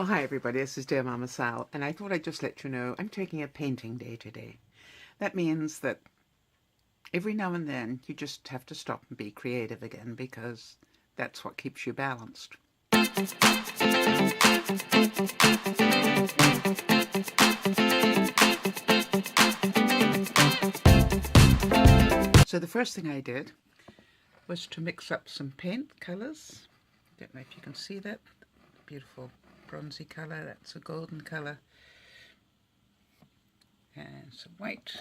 Oh, hi everybody, this is Dear Mama Sal, and I thought I'd just let you know I'm taking a painting day today. That means that every now and then you just have to stop and be creative again, because that's what keeps you balanced. So the first thing I did was to mix up some paint colours. I don't know if you can see that. Beautiful bronzy colour, that's a golden colour, and some white,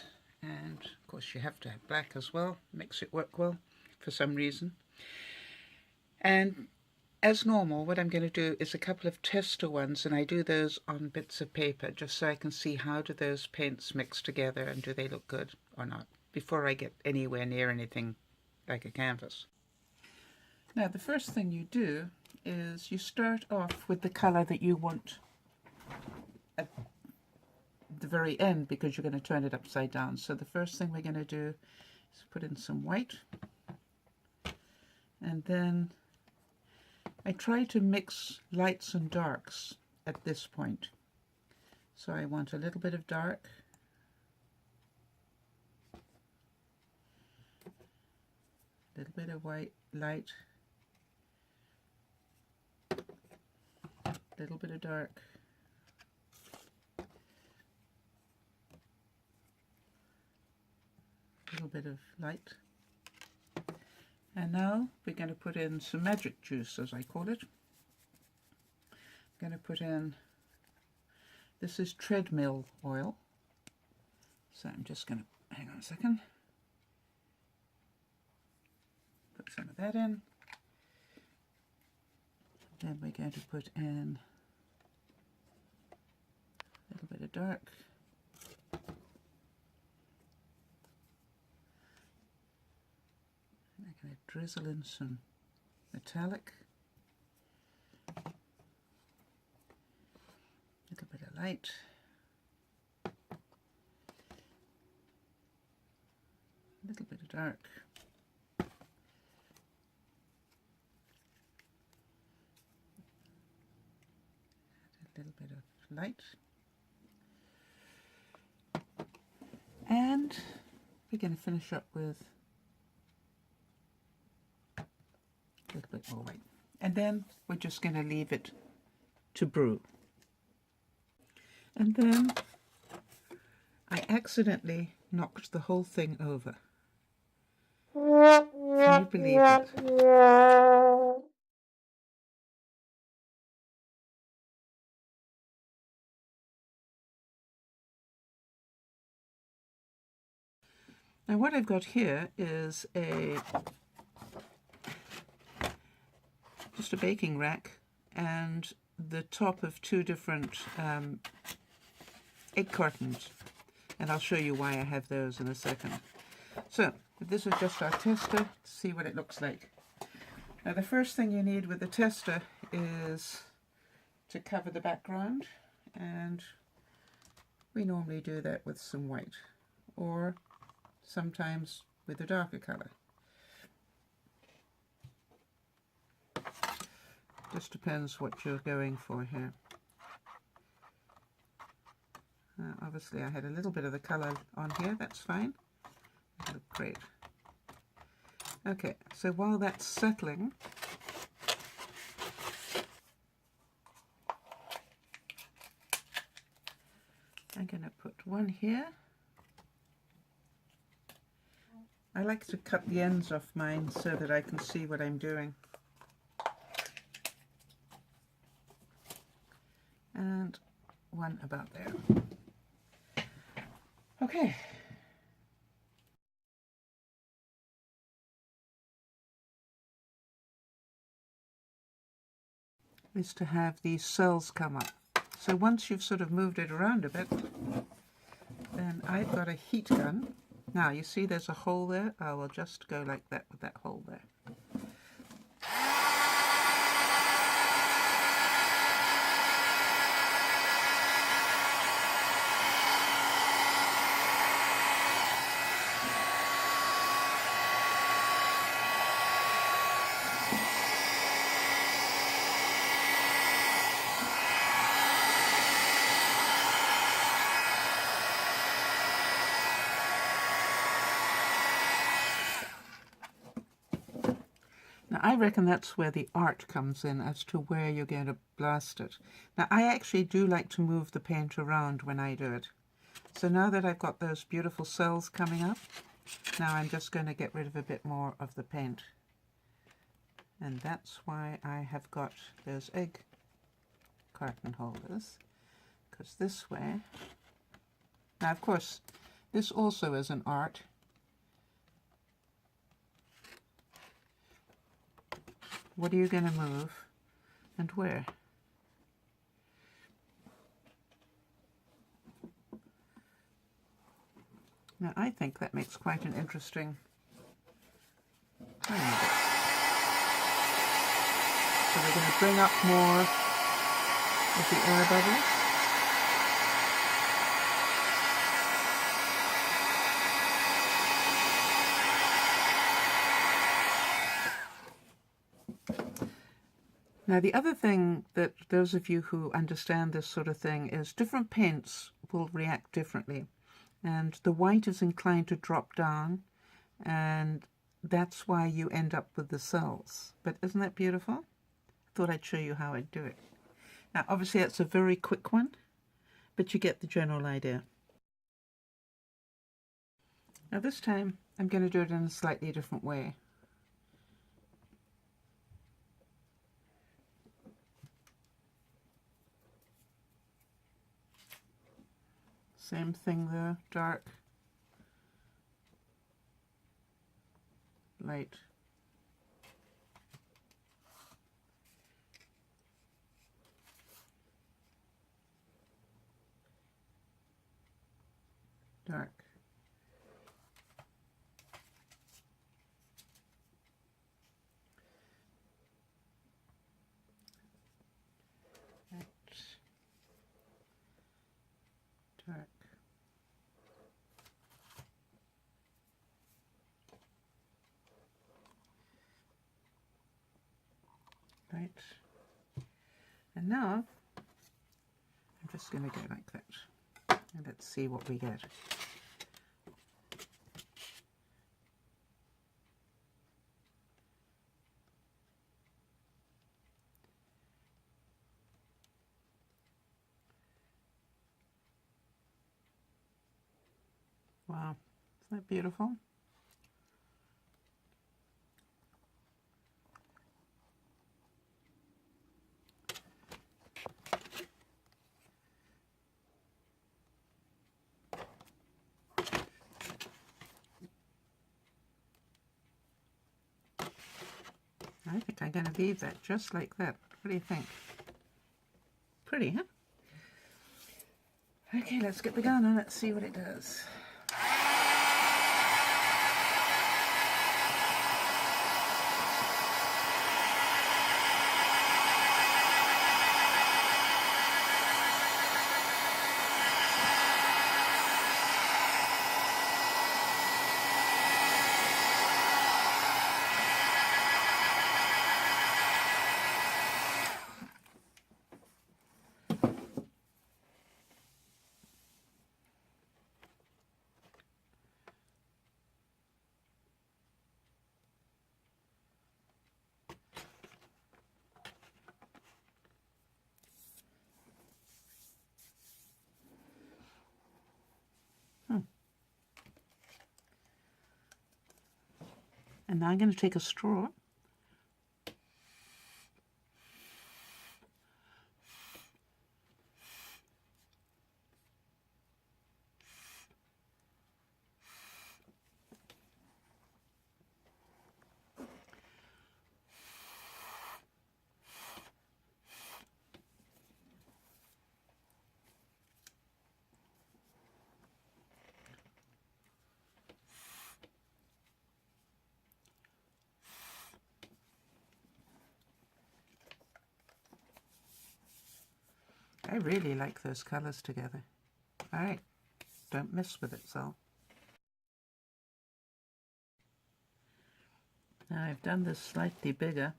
and of course you have to have black as well, makes it work well for some reason. And as normal, what I'm going to do is a couple of tester ones, and I do those on bits of paper just so I can see how do those paints mix together and do they look good or not before I get anywhere near anything like a canvas. Now the first thing you do is you start off with the colour that you want at the very end, because you're going to turn it upside down. So the first thing we're going to do is put in some white, and then I try to mix lights and darks at this point. So I want a little bit of dark, a little bit of white light, a little bit of dark, a little bit of light, and now we're going to put in some magic juice, as I call it. I'm going to put in, this is treadmill oil, so I'm just going to, hang on a second, put some of that in. Then we're going to put in a little bit of dark, and I'm going to drizzle in some metallic, a little bit of light, a little bit of dark, a little bit of light, and we're going to finish up with a little bit more white, and then we're just going to leave it to brew. And then I accidentally knocked the whole thing over. Can you believe it? Now what I've got here is just a baking rack and the top of two different egg cartons, and I'll show you why I have those in a second. So this is just our tester to see what it looks like. Now the first thing you need with the tester is to cover the background, and we normally do that with some white, or sometimes with a darker color. Just depends what you're going for here. Obviously I had a little bit of the color on here, that's fine. That looked great. Okay, so while that's settling, I'm going to put one here. I like to cut the ends off mine so that I can see what I'm doing. And one about there. Okay. Is to have these cells come up. So once you've sort of moved it around a bit, then I've got a heat gun. Now you see there's a hole there. I will just go like that with that hole there. I reckon that's where the art comes in as to where you're going to blast it. Now, I actually do like to move the paint around when I do it. So now that I've got those beautiful cells coming up, now I'm just going to get rid of a bit more of the paint. And that's why I have got those egg carton holders, because this way, now of course this also is an art. What are you going to move and where? Now I think that makes quite an interesting triangle. So we're going to bring up more of the air bubbles. Now the other thing that those of you who understand this sort of thing is different paints will react differently, and the white is inclined to drop down, and that's why you end up with the cells. But isn't that beautiful? I thought I'd show you how I'd do it. Now obviously that's a very quick one, but you get the general idea. Now this time I'm going to do it in a slightly different way. Same thing there, dark, light. Dark. Light. Dark. Right, and now I'm just going to go like that, and let's see what we get. Wow, isn't that beautiful? I think I'm going to leave that just like that. What do you think? Pretty, huh? Okay, let's get the gun and let's see what it does. And now I'm going to take a straw . I really like those colors together. All right, don't mess with it, Sal. Now I've done this slightly bigger.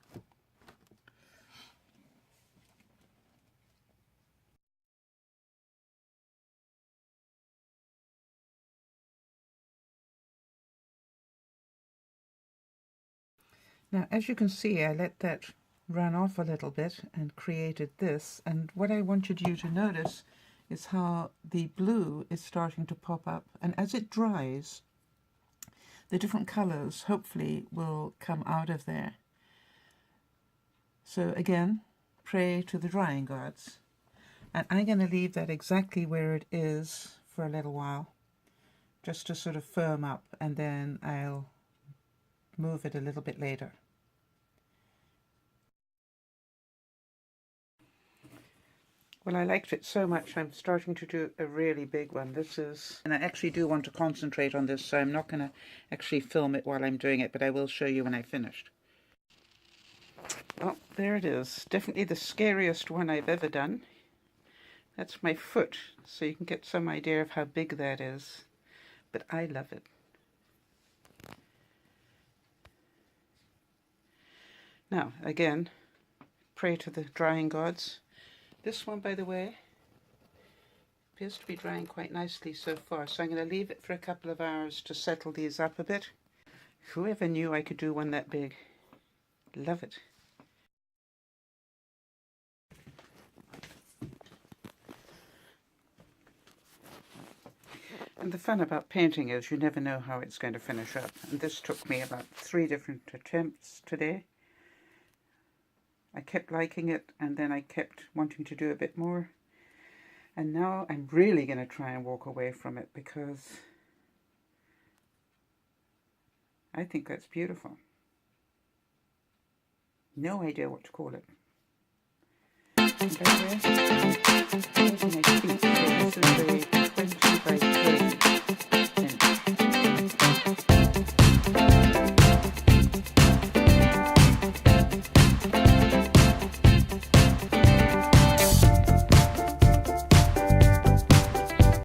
Now, as you can see, I let that run off a little bit and created this. And what I wanted you to notice is how the blue is starting to pop up. And as it dries, the different colors hopefully will come out of there. So again, pray to the drying gods. And I'm going to leave that exactly where it is for a little while, just to sort of firm up, and then I'll move it a little bit later. Well, I liked it so much, I'm starting to do a really big one. This is, and I actually do want to concentrate on this, so I'm not going to actually film it while I'm doing it, but I will show you when I finished. Oh, there it is. Definitely the scariest one I've ever done. That's my foot, so you can get some idea of how big that is. But I love it. Now, again, pray to the drying gods. This one, by the way, appears to be drying quite nicely so far, so I'm going to leave it for a couple of hours to settle these up a bit. Whoever knew I could do one that big? Love it. And the fun about painting is you never know how it's going to finish up. And this took me about 3 different attempts today. I kept liking it, and then I kept wanting to do a bit more. And now I'm really going to try and walk away from it, because I think that's beautiful. No idea what to call it.